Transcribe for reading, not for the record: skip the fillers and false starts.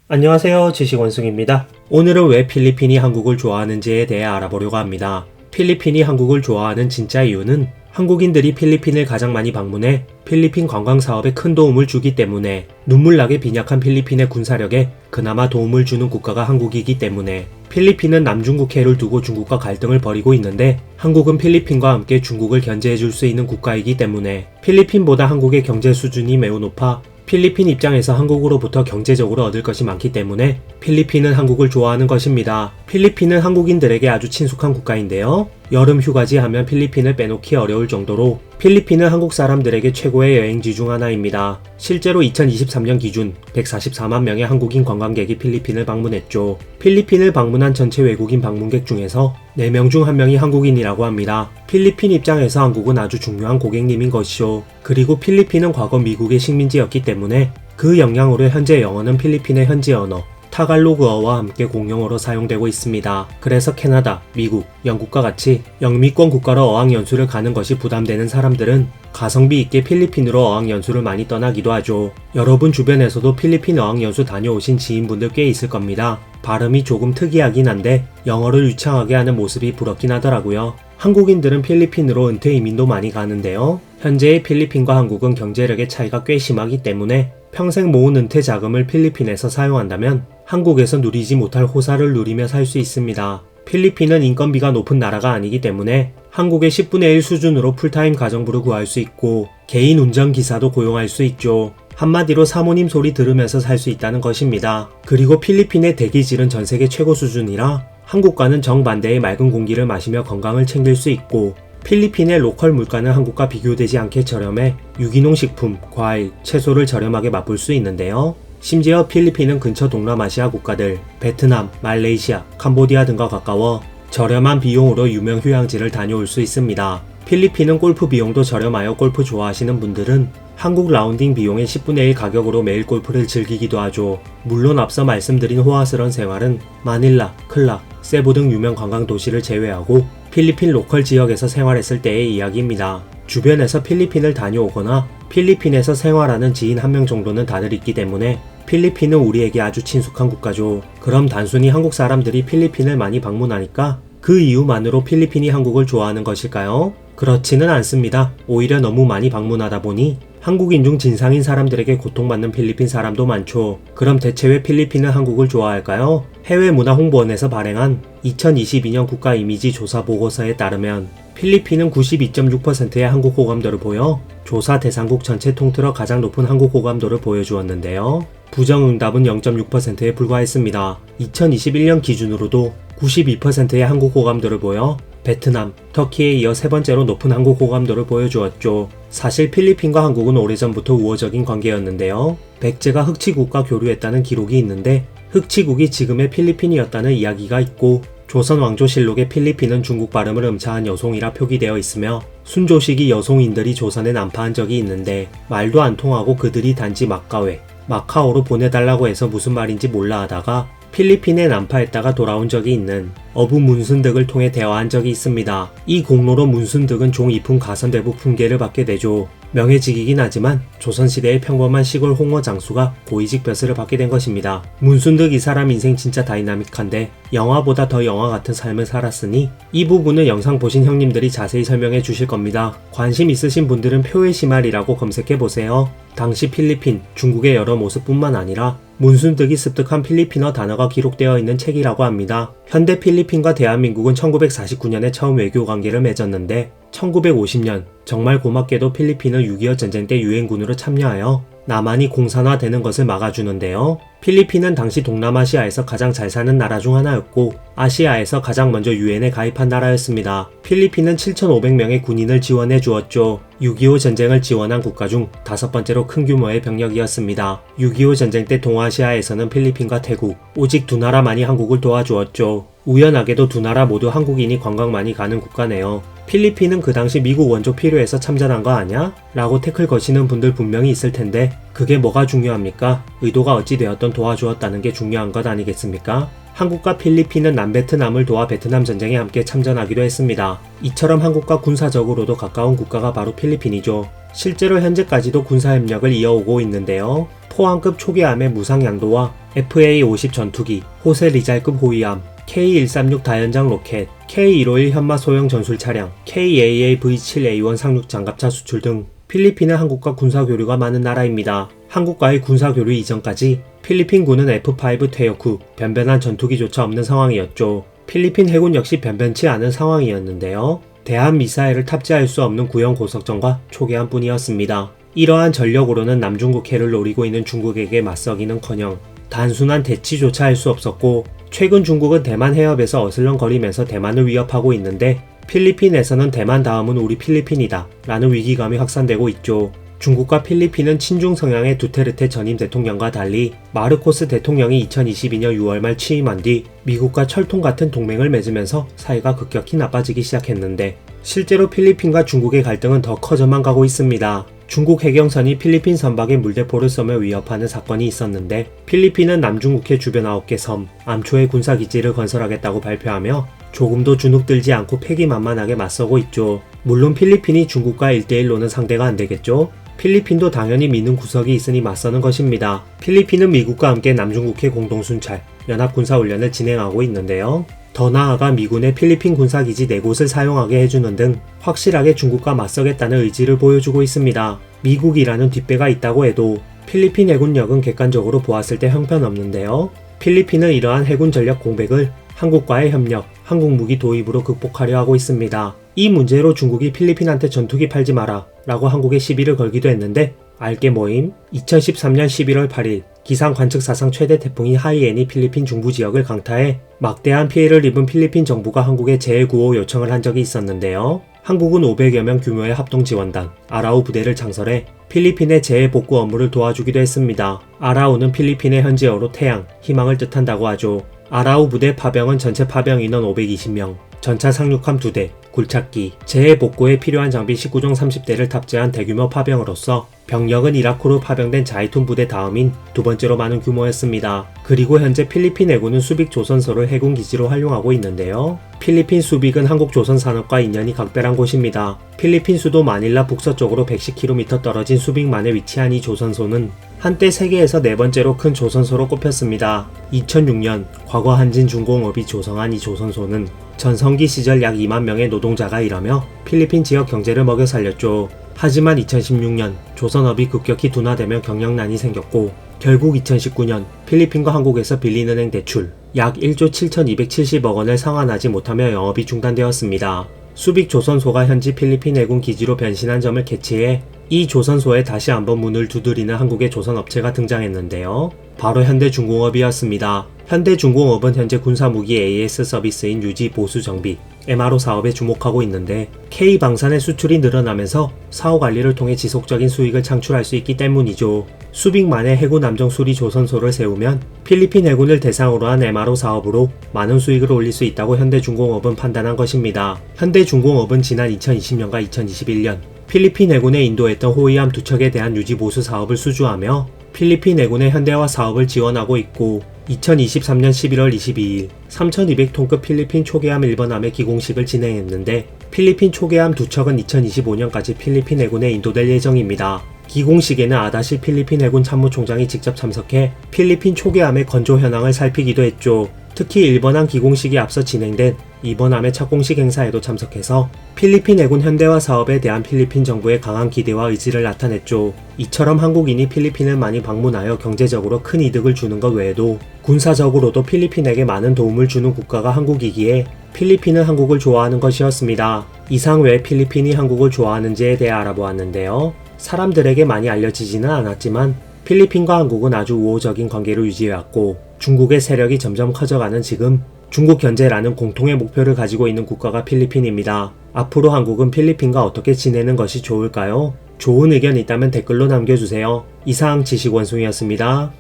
안녕하세요, 지식원숭입니다. 오늘은 왜 필리핀이 한국을 좋아하는지에 대해 알아보려고 합니다. 필리핀이 한국을 좋아하는 진짜 이유는 한국인들이 필리핀을 가장 많이 방문해 필리핀 관광 사업에 큰 도움을 주기 때문에, 눈물나게 빈약한 필리핀의 군사력에 그나마 도움을 주는 국가가 한국이기 때문에, 필리핀은 남중국 해를 두고 중국과 갈등을 벌이고 있는데 한국은 필리핀과 함께 중국을 견제해줄 수 있는 국가이기 때문에, 필리핀보다 한국의 경제 수준이 매우 높아 필리핀 입장에서 한국으로부터 경제적으로 얻을 것이 많기 때문에 필리핀은 한국을 좋아하는 것입니다. 필리핀은 한국인들에게 아주 친숙한 국가인데요. 여름 휴가지 하면 필리핀을 빼놓기 어려울 정도로 필리핀은 한국 사람들에게 최고의 여행지 중 하나입니다. 실제로 2023년 기준 144만 명의 한국인 관광객이 필리핀을 방문했죠. 필리핀을 방문한 전체 외국인 방문객 중에서 4명 중 1명이 한국인이라고 합니다. 필리핀 입장에서 한국은 아주 중요한 고객님인 것이죠. 그리고 필리핀은 과거 미국의 식민지였기 때문에 그 영향으로 현재 영어는 필리핀의 현지 언어 타갈로그어와 함께 공용어로 사용되고 있습니다. 그래서 캐나다, 미국, 영국과 같이 영미권 국가로 어학연수를 가는 것이 부담되는 사람들은 가성비 있게 필리핀으로 어학연수를 많이 떠나기도 하죠. 여러분 주변에서도 필리핀 어학연수 다녀오신 지인분들 꽤 있을 겁니다. 발음이 조금 특이하긴 한데 영어를 유창하게 하는 모습이 부럽긴 하더라고요. 한국인들은 필리핀으로 은퇴 이민도 많이 가는데요. 현재의 필리핀과 한국은 경제력의 차이가 꽤 심하기 때문에 평생 모은 은퇴 자금을 필리핀에서 사용한다면 한국에서 누리지 못할 호사를 누리며 살 수 있습니다. 필리핀은 인건비가 높은 나라가 아니기 때문에 한국의 10분의 1 수준으로 풀타임 가정부를 구할 수 있고 개인 운전기사도 고용할 수 있죠. 한마디로 사모님 소리 들으면서 살 수 있다는 것입니다. 그리고 필리핀의 대기질은 전세계 최고 수준이라 한국과는 정반대의 맑은 공기를 마시며 건강을 챙길 수 있고, 필리핀의 로컬 물가는 한국과 비교되지 않게 저렴해 유기농 식품, 과일, 채소를 저렴하게 맛볼 수 있는데요. 심지어 필리핀은 근처 동남아시아 국가들 베트남, 말레이시아, 캄보디아 등과 가까워 저렴한 비용으로 유명 휴양지를 다녀올 수 있습니다. 필리핀은 골프 비용도 저렴하여 골프 좋아하시는 분들은 한국 라운딩 비용의 10분의 1 가격으로 매일 골프를 즐기기도 하죠. 물론 앞서 말씀드린 호화스러운 생활은 마닐라, 클락, 세부 등 유명 관광 도시를 제외하고 필리핀 로컬 지역에서 생활했을 때의 이야기입니다. 주변에서 필리핀을 다녀오거나 필리핀에서 생활하는 지인 1명 정도는 다들 있기 때문에 필리핀은 우리에게 아주 친숙한 국가죠. 그럼 단순히 한국 사람들이 필리핀을 많이 방문하니까 그 이유만으로 필리핀이 한국을 좋아하는 것일까요? 그렇지는 않습니다. 오히려 너무 많이 방문하다 보니 한국인 중 진상인 사람들에게 고통받는 필리핀 사람도 많죠. 그럼 대체 왜 필리핀은 한국을 좋아할까요? 해외문화홍보원에서 발행한 2022년 국가 이미지 조사 보고서에 따르면 필리핀은 92.6%의 한국 호감도를 보여 조사 대상국 전체 통틀어 가장 높은 한국 호감도를 보여주었는데요. 부정응답은 0.6%에 불과했습니다. 2021년 기준으로도 92%의 한국 호감도를 보여 베트남, 터키에 이어 세 번째로 높은 한국 호감도를 보여주었죠. 사실 필리핀과 한국은 오래전부터 우호적인 관계였는데요. 백제가 흑치국과 교류했다는 기록이 있는데 흑치국이 지금의 필리핀이었다는 이야기가 있고, 조선 왕조실록에 필리핀은 중국 발음을 음차한 여송이라 표기되어 있으며 순조식이 여송인들이 조선에 난파한 적이 있는데 말도 안 통하고 그들이 단지 마카오로 보내달라고 해서 무슨 말인지 몰라 하다가 필리핀에 난파했다가 돌아온 적이 있는 어부 문순득을 통해 대화한 적이 있습니다. 이 공로로 문순득은 종 2품 가선대부 품계를 받게 되죠. 명예직이긴 하지만 조선시대의 평범한 시골 홍어 장수가 고위직 벼슬을 받게 된 것입니다. 문순득 이 사람 인생 진짜 다이나믹한데 영화보다 더 영화 같은 삶을 살았으니 이 부분은 영상 보신 형님들이 자세히 설명해 주실 겁니다. 관심 있으신 분들은 표의 시말이라고 검색해보세요. 당시 필리핀, 중국의 여러 모습뿐만 아니라 문순득이 습득한 필리핀어 단어가 기록되어 있는 책이라고 합니다. 현대 필리핀과 대한민국은 1949년에 처음 외교 관계를 맺었는데 1950년 정말 고맙게도 필리핀은 6.25 전쟁 때 유엔군으로 참여하여 남한이 공산화되는 것을 막아주는데요. 필리핀은 당시 동남아시아에서 가장 잘 사는 나라 중 하나였고 아시아에서 가장 먼저 유엔에 가입한 나라였습니다. 필리핀은 7,500명의 군인을 지원해 주었죠. 6.25 전쟁을 지원한 국가 중 5번째로 큰 규모의 병력이었습니다. 6.25 전쟁 때 동아시아에서는 필리핀과 태국, 오직 두 나라만이 한국을 도와주었죠. 우연하게도 두 나라 모두 한국인이 관광 많이 가는 국가네요. 필리핀은 그 당시 미국 원조 필요해서 참전한 거 아냐? 라고 태클 거시는 분들 분명히 있을 텐데 그게 뭐가 중요합니까? 의도가 어찌 되었던 도와주었다는 게 중요한 것 아니겠습니까? 한국과 필리핀은 남베트남을 도와 베트남 전쟁에 함께 참전하기도 했습니다. 이처럼 한국과 군사적으로도 가까운 국가가 바로 필리핀이죠. 실제로 현재까지도 군사협력을 이어오고 있는데요. 포항급 초계함의 무상 양도와 FA-50 전투기, 호세 리잘급 호위함, K-136 다연장 로켓, K-151 현마 소형 전술 차량, KAA-V7A1 상륙 장갑차 수출 등 필리핀은 한국과 군사교류가 많은 나라입니다. 한국과의 군사교류 이전까지 필리핀군은 F-5 퇴역 후 변변한 전투기조차 없는 상황이었죠. 필리핀 해군 역시 변변치 않은 상황이었는데요. 대한 미사일을 탑재할 수 없는 구형 고속정과 초계함뿐이었습니다. 이러한 전력으로는 남중국해를 노리고 있는 중국에게 맞서기는커녕 단순한 대치조차 할 수 없었고, 최근 중국은 대만 해협에서 어슬렁거리면서 대만을 위협하고 있는데 필리핀에서는 대만 다음은 우리 필리핀이다 라는 위기감이 확산되고 있죠. 중국과 필리핀은 친중 성향의 두테르테 전임 대통령과 달리 마르코스 대통령이 2022년 6월 말 취임한 뒤 미국과 철통 같은 동맹을 맺으면서 사이가 급격히 나빠지기 시작했는데, 실제로 필리핀과 중국의 갈등은 더 커져만 가고 있습니다. 중국 해경선이 필리핀 선박에 물대포를 쏘며 위협하는 사건이 있었는데, 필리핀은 남중국해 주변 9개 섬, 암초에 군사기지를 건설하겠다고 발표하며 조금도 주눅들지 않고 패기만만하게 맞서고 있죠. 물론 필리핀이 중국과 1대1로는 상대가 안되겠죠. 필리핀도 당연히 믿는 구석이 있으니 맞서는 것입니다. 필리핀은 미국과 함께 남중국해 공동순찰, 연합군사훈련을 진행하고 있는데요. 더 나아가 미군의 필리핀 군사기지 4곳을 사용하게 해주는 등 확실하게 중국과 맞서겠다는 의지를 보여주고 있습니다. 미국이라는 뒷배가 있다고 해도 필리핀 해군력은 객관적으로 보았을 때 형편없는데요. 필리핀은 이러한 해군 전력 공백을 한국과의 협력, 한국 무기 도입으로 극복하려 하고 있습니다. 이 문제로 중국이 필리핀한테 전투기 팔지 마라 라고 한국에 시비를 걸기도 했는데, 알게 뭐임? 2013년 11월 8일 기상 관측 사상 최대 태풍이 하이엔이 필리핀 중부 지역을 강타해 막대한 피해를 입은 필리핀 정부가 한국에 재구호 요청을 한 적이 있었는데요. 한국은 500여 명 규모의 합동지원단 아라우 부대를 창설해 필리핀의 재해복구 업무를 도와주기도 했습니다. 아라우는 필리핀의 현지어로 태양, 희망을 뜻한다고 하죠. 아라우 부대 파병은 전체 파병 인원 520명, 전차 상륙함 2대, 굴착기, 재해복구에 필요한 장비 19종 30대를 탑재한 대규모 파병으로서 병력은 이라크로 파병된 자이툰 부대 다음인 두 번째로 많은 규모였습니다. 그리고 현재 필리핀 해군은 수빅 조선소를 해군 기지로 활용하고 있는데요. 필리핀 수빅은 한국 조선 산업과 인연이 각별한 곳입니다. 필리핀 수도 마닐라 북서쪽으로 110km 떨어진 수빅만에 위치한 이 조선소는 한때 세계에서 4번째로 큰 조선소로 꼽혔습니다. 2006년 과거 한진중공업이 조성한 이 조선소는 전성기 시절 약 2만 명의 노동자가 일하며 필리핀 지역 경제를 먹여 살렸죠. 하지만 2016년 조선업이 급격히 둔화되며 경영난이 생겼고, 결국 2019년 필리핀과 한국에서 빌린은행 대출 약 1조 7,270억 원을 상환하지 못하며 영업이 중단되었습니다. 수빅 조선소가 현지 필리핀 해군 기지로 변신한 점을 캐치해 이 조선소에 다시 한번 문을 두드리는 한국의 조선업체가 등장했는데요. 바로 현대중공업이었습니다. 현대중공업은 현재 군사무기 AS 서비스인 유지 보수 정비 MRO 사업에 주목하고 있는데, K방산의 수출이 늘어나면서 사후 관리를 통해 지속적인 수익을 창출할 수 있기 때문이죠. 수빅만의 해군 함정 수리 조선소를 세우면 필리핀 해군을 대상으로 한 MRO 사업으로 많은 수익을 올릴 수 있다고 현대중공업은 판단한 것입니다. 현대중공업은 지난 2020년과 2021년 필리핀 해군에 인도했던 호위함 2척에 대한 유지 보수 사업을 수주하며 필리핀 해군의 현대화 사업을 지원하고 있고, 2023년 11월 22일 3200톤급 필리핀 초계함 1번함의 기공식을 진행했는데, 필리핀 초계함 2척은 2025년까지 필리핀 해군에 인도될 예정입니다. 기공식에는 아다시 필리핀 해군 참모총장이 직접 참석해 필리핀 초계함의 건조 현황을 살피기도 했죠. 특히 1번함 기공식이 앞서 진행된 2번함의 착공식 행사에도 참석해서 필리핀 해군 현대화 사업에 대한 필리핀 정부의 강한 기대와 의지를 나타냈죠. 이처럼 한국인이 필리핀을 많이 방문하여 경제적으로 큰 이득을 주는 것 외에도 군사적으로도 필리핀에게 많은 도움을 주는 국가가 한국이기에 필리핀은 한국을 좋아하는 것이었습니다. 이상 왜 필리핀이 한국을 좋아하는지에 대해 알아보았는데요. 사람들에게 많이 알려지지는 않았지만 필리핀과 한국은 아주 우호적인 관계를 유지해왔고, 중국의 세력이 점점 커져가는 지금 중국 견제라는 공통의 목표를 가지고 있는 국가가 필리핀입니다. 앞으로 한국은 필리핀과 어떻게 지내는 것이 좋을까요? 좋은 의견이 있다면 댓글로 남겨주세요. 이상 지식원숭이였습니다.